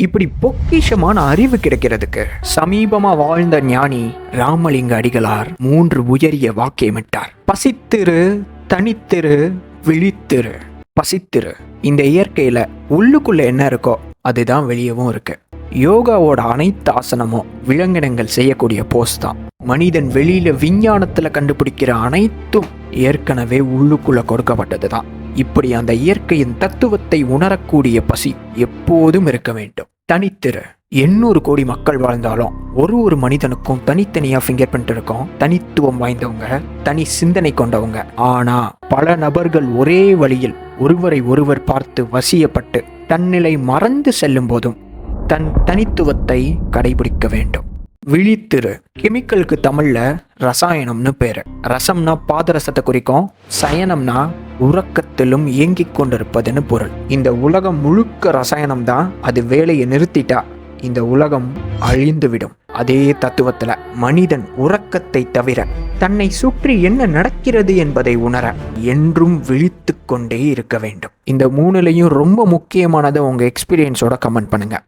இப்படி பொக்கிஷமான அறிவு கிடைக்கிறதுக்கு சமீபமா வாழ்ந்த ஞானி ராமலிங்க அடிகளார் 3 உயரிய வாக்கியமிட்டார். பசித்திரு, தனித்திரு, விழித்திரு. பசித்திரு. இந்த இயற்கையில உள்ளுக்குள்ள என்ன இருக்கோ அதுதான் வெளியவும் இருக்கு. யோகாவோட அனைத்து ஆசனமும் விலங்கினங்கள் செய்யக்கூடிய போஸ் தான். மனிதன் வெளியில விஞ்ஞானத்துல கண்டுபிடிக்கிற அனைத்தும் ஏற்கனவே உள்ளுக்குள்ள கொடுக்கப்பட்டது தான். இப்படி அந்த இயற்கையின் தத்துவத்தை உணரக்கூடிய பசி எப்போதும் இருக்க வேண்டும். தனித்திரு. 800 கோடி மக்கள் வாழ்ந்தாலும் ஒரு மனிதனுக்கும் தனித்தனியா ஃபிங்கர் பிரிண்ட் இருக்கும். தனித்துவம் வாய்ந்தவங்க, தனி சிந்தனை கொண்டவங்க. ஆனா பல நபர்கள் ஒரே வழியில் ஒருவரை ஒருவர் பார்த்து வசியப்பட்டு தன்னிலை மறந்து செல்லும் போதும் தன் தனித்துவத்தை கடைபிடிக்க வேண்டும். விழித்திரு. கெமிக்கலுக்கு தமிழ்ல ரசாயனம்னு பேரு. ரசம்னா பாதரசத்தை குறிக்கும், சயனம்னா உறக்கத்திலும் இயங்கிக் கொண்டிருப்பதுன்னு பொருள். இந்த உலகம் முழுக்க ரசாயனம் தான். அது வேலையை நிறுத்திட்டா இந்த உலகம் அழிந்துவிடும். அதே தத்துவத்துல மனிதன் உறக்கத்தை தவிர தன்னை சுற்றி என்ன நடக்கிறது என்பதை உணர என்றும் விழித்து கொண்டே இருக்க வேண்டும். இந்த 3லையும் ரொம்ப முக்கியமானதை உங்க எக்ஸ்பீரியன்ஸோட கமெண்ட் பண்ணுங்க.